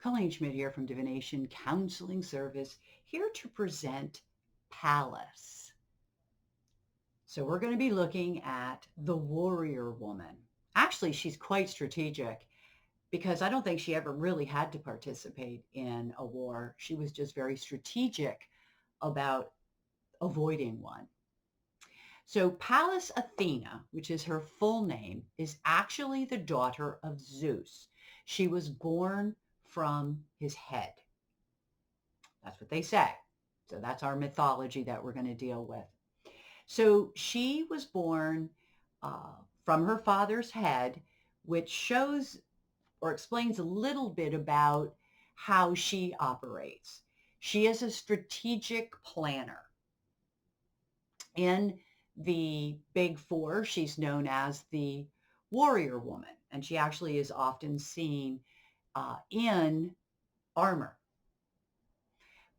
Colleen Schmidt here from Divination Counseling Service, here to present Pallas. So we're going to be looking at the warrior woman. Actually, she's quite strategic because I don't think she ever really had to participate in a war. She was just very strategic about avoiding one. So Pallas Athena, which is her full name, is actually the daughter of Zeus. She was born from his head. That's what they say. So that's our mythology that we're going to deal with. So she was born from her father's head, which shows or explains a little bit about how she operates. She is a strategic planner. In the Big Four, she's known as the warrior woman, and she actually is often seen in armor.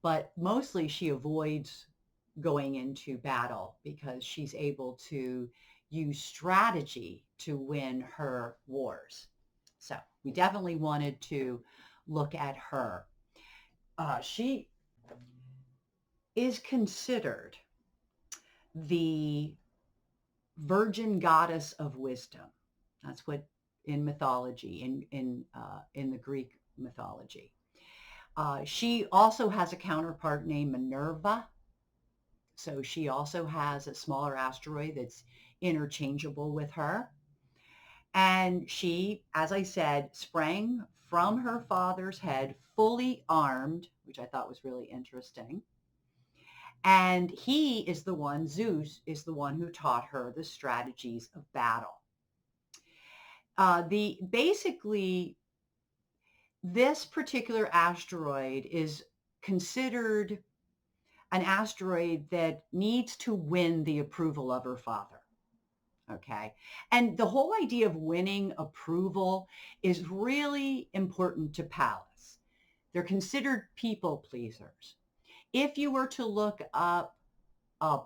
But mostly she avoids going into battle because she's able to use strategy to win her wars. So we definitely wanted to look at her. She is considered the virgin goddess of wisdom. That's what in mythology, in the Greek mythology. She also has a counterpart named Minerva. So she also has a smaller asteroid that's interchangeable with her. And she, as I said, sprang from her father's head fully armed, which I thought was really interesting. And he is the one, Zeus is the one who taught her the strategies of battle. Basically, this particular asteroid is considered an asteroid that needs to win the approval of her father. Okay. And the whole idea of winning approval is really important to Pallas. They're considered people pleasers. If you were to look up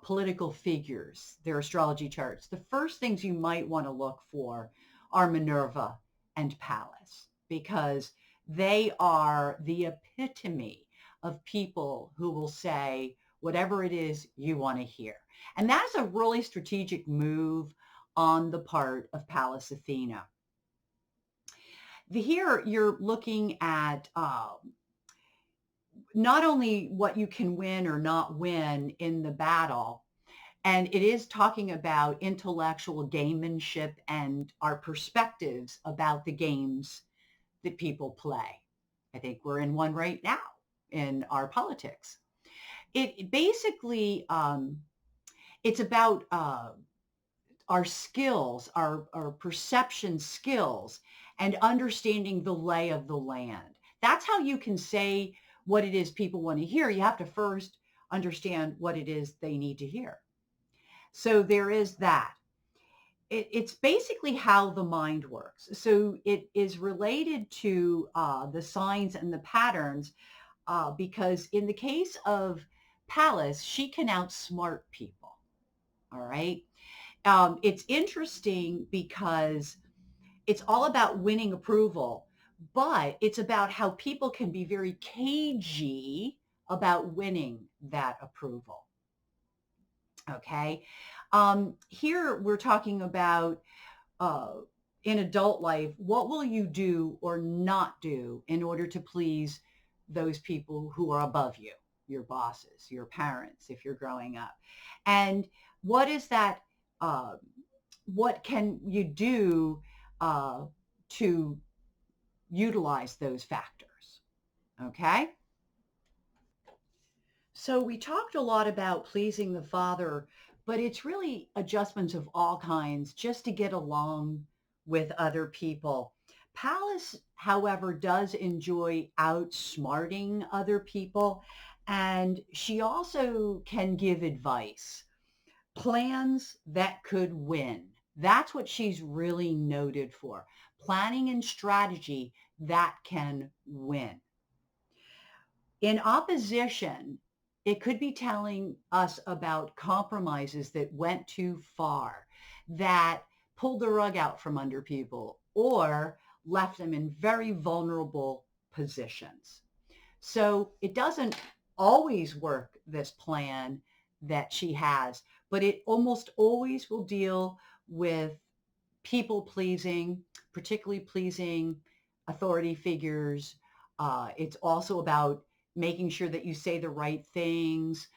political figures, their astrology charts, the first things you might want to look for are Minerva and Pallas, because they are the epitome of people who will say whatever it is you want to hear. And that's a really strategic move on the part of Pallas Athena. Here you're looking at not only what you can win or not win in the battle, and it is talking about intellectual gamemanship and our perspectives about the games that people play. I think we're in one right now in our politics. It basically, it's about our skills, our perception skills, and understanding the lay of the land. That's how you can say what it is people want to hear. You have to first understand what it is they need to hear. So there is that. It's basically how the mind works. So it is related to the signs and the patterns because in the case of Pallas, she can outsmart people. All right. It's interesting because it's all about winning approval, but it's about how people can be very cagey about winning that approval. Okay. Here we're talking about in adult life, what will you do or not do in order to please those people who are above you, your bosses, your parents, if you're growing up? And what is that? What can you do to utilize those factors? Okay. So we talked a lot about pleasing the father, but it's really adjustments of all kinds just to get along with other people. Pallas, however, does enjoy outsmarting other people, and she also can give advice, plans that could win. That's what she's really noted for. Planning and strategy that can win. In opposition, it could be telling us about compromises that went too far, that pulled the rug out from under people or left them in very vulnerable positions. So it doesn't always work, this plan that she has, but it almost always will deal with people pleasing, particularly pleasing authority figures. It's also about making sure that you say the right things.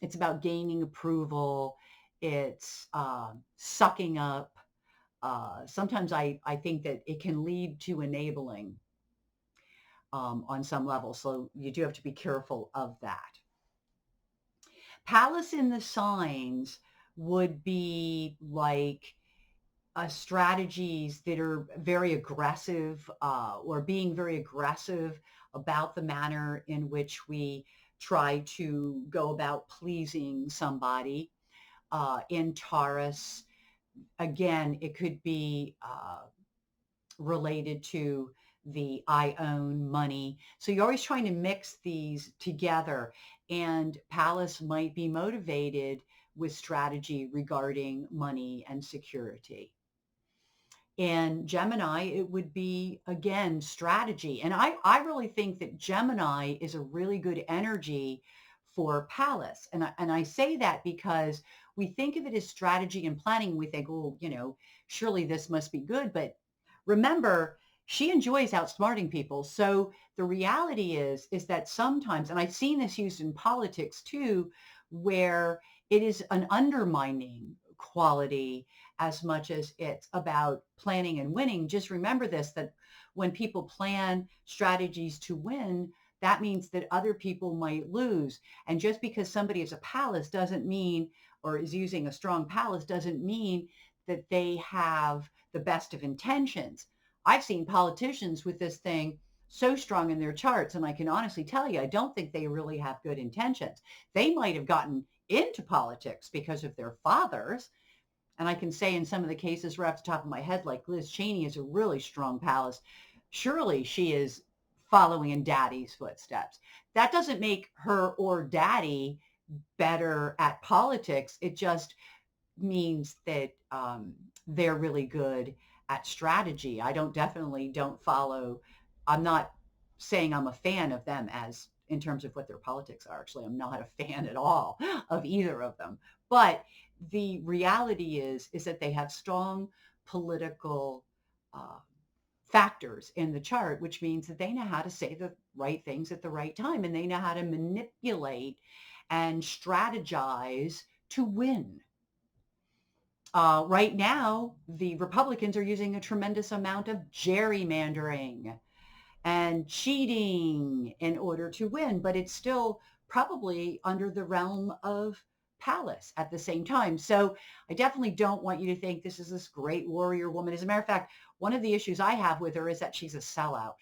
It's about gaining approval. It's sucking up. Sometimes I think that it can lead to enabling on some level. So you do have to be careful of that. Palace in the signs would be like strategies that are very aggressive or being very aggressive about the manner in which we try to go about pleasing somebody. In Taurus, again, it could be related to the I own money. So you're always trying to mix these together. And Palace might be motivated with strategy regarding money and security. In Gemini, it would be, again, strategy. And I really think that Gemini is a really good energy for Palace. And I say that because we think of it as strategy and planning. We think, oh, surely this must be good. But remember, she enjoys outsmarting people. So the reality is that sometimes, and I've seen this used in politics too, where it is an undermining quality as much as it's about planning and winning. Just remember this, that when people plan strategies to win, that means that other people might lose. And just because somebody is a palace doesn't mean, or is using a strong palace doesn't mean that they have the best of intentions. I've seen politicians with this thing so strong in their charts, and I can honestly tell you, I don't think they really have good intentions. They might have gotten into politics because of their fathers. And I can say in some of the cases right off the top of my head, like Liz Cheney is a really strong palace. Surely she is following in daddy's footsteps. That doesn't make her or daddy better at politics. It just means that they're really good at strategy. I definitely don't follow. I'm not saying I'm a fan of them as in terms of what their politics are. Actually, I'm not a fan at all of either of them. But the reality is that they have strong political uh, factors in the chart, which means that they know how to say the right things at the right time, and they know how to manipulate and strategize to win. Right now, the Republicans are using a tremendous amount of gerrymandering and cheating in order to win, but it's still probably under the realm of Palace at the same time. So I definitely don't want you to think this is this great warrior woman. As a matter of fact, one of the issues I have with her is that she's a sellout.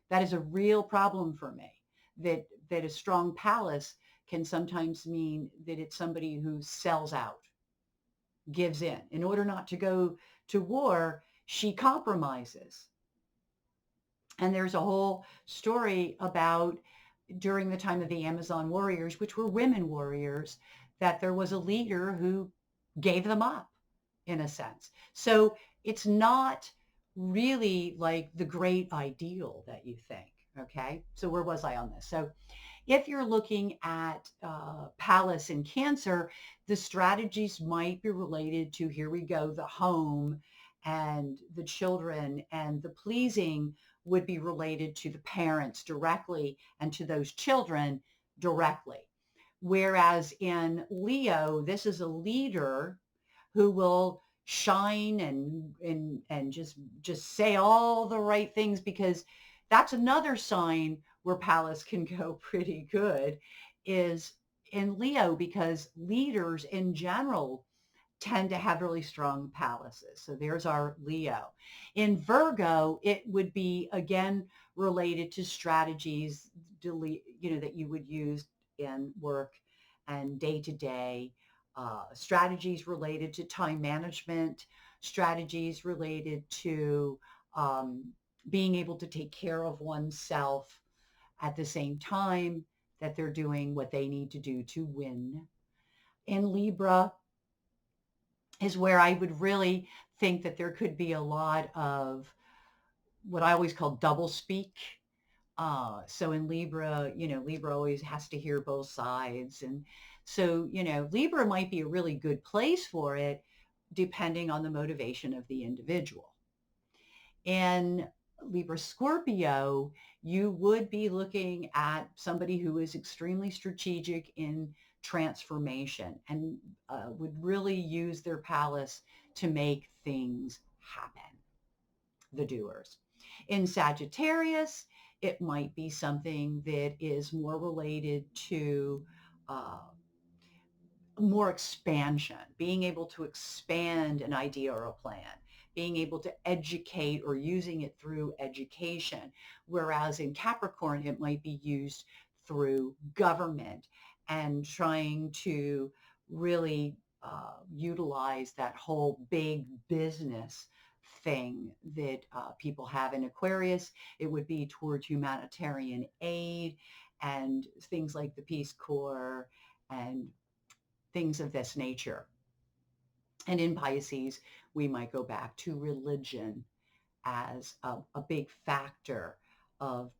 That is a real problem for me, that a strong Palace can sometimes mean that it's somebody who sells out, gives in order not to go to war. She compromises. And there's a whole story about during the time of the Amazon warriors, which were women warriors, that there was a leader who gave them up in a sense. So it's not really like the great ideal that you think. Okay. So where was I on this? So if you're looking at Palace in Cancer, the strategies might be related to, here we go, the home and the children, and the pleasing would be related to the parents directly and to those children directly. Whereas in Leo, this is a leader who will shine and just say all the right things, because that's another sign where Palace can go pretty good is in Leo, because leaders in general tend to have really strong palaces. So there's our Leo. In Virgo, it would be again related to strategies, that you would use in work and day to day, strategies related to time management, strategies related to um, being able to take care of oneself at the same time that they're doing what they need to do to win. In Libra is where I would really think that there could be a lot of what I always call double speak. So in Libra, Libra always has to hear both sides. And so, Libra might be a really good place for it, depending on the motivation of the individual. In Libra Scorpio, you would be looking at somebody who is extremely strategic in transformation and would really use their palace to make things happen, the doers. In Sagittarius, it might be something that is more related to uh, more expansion, being able to expand an idea or a plan, being able to educate or using it through education. Whereas in Capricorn, it might be used through government and trying to really utilize that whole big business thing that people have. In Aquarius, it would be towards humanitarian aid and things like the Peace Corps and things of this nature. And in Pisces, we might go back to religion as a big factor of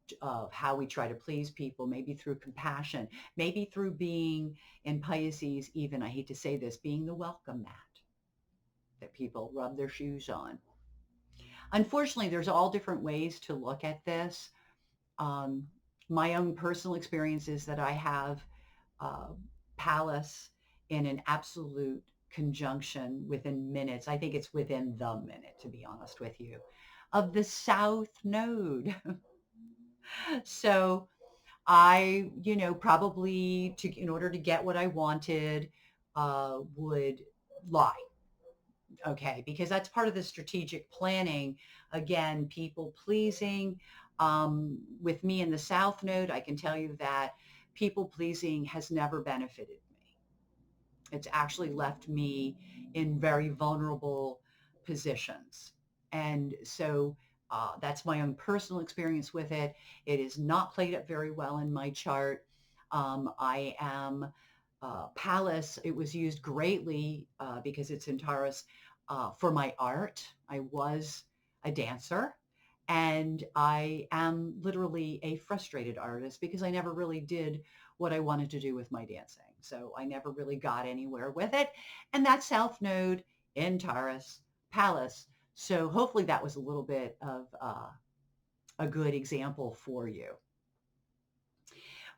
how we try to please people, maybe through compassion, maybe through being in Pisces, even, I hate to say this, being the welcome mat that people rub their shoes on. Unfortunately, there's all different ways to look at this. Um, my own personal experience is that I have uh, Pallas in an absolute conjunction within minutes. I think it's within the minute, to be honest with you, of the South Node. So I, probably in order to get what I wanted, would lie. Okay, because that's part of the strategic planning. Again, people pleasing. With me in the South Node, I can tell you that people pleasing has never benefited me. It's actually left me in very vulnerable positions. And so that's my own personal experience with it. It is not played up very well in my chart. I am Pallas. It was used greatly because it's in Taurus for my art. I was a dancer. And I am literally a frustrated artist because I never really did what I wanted to do with my dancing. So I never really got anywhere with it. And that South Node in Taurus, Pallas. So hopefully that was a little bit of a good example for you.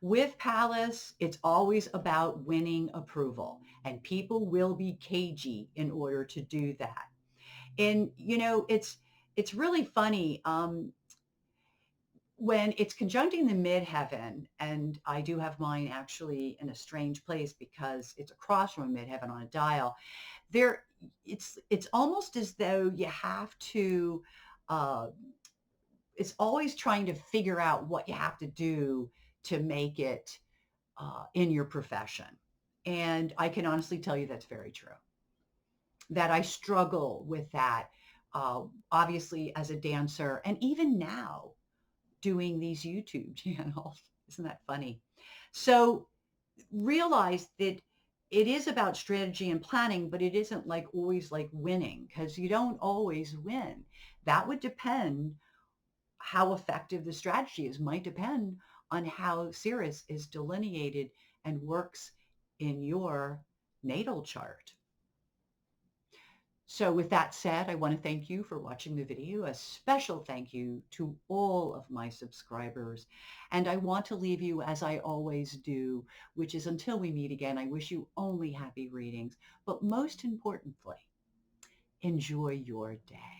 With Pallas, it's always about winning approval, and people will be cagey in order to do that. And it's really funny. When it's conjuncting the midheaven, and I do have mine actually in a strange place because it's across from a midheaven on a dial, there it's almost as though you have to uh, it's always trying to figure out what you have to do to make it in your profession. And I can honestly tell you that's very true, that I struggle with that, obviously as a dancer, and even now doing these YouTube channels. Isn't that funny? So realize that it is about strategy and planning, but it isn't like always like winning, because you don't always win. That would depend how effective the strategy is, might depend on how Sirius is delineated and works in your natal chart. So with that said, I want to thank you for watching the video. A special thank you to all of my subscribers. And I want to leave you as I always do, which is until we meet again, I wish you only happy readings. But most importantly, enjoy your day.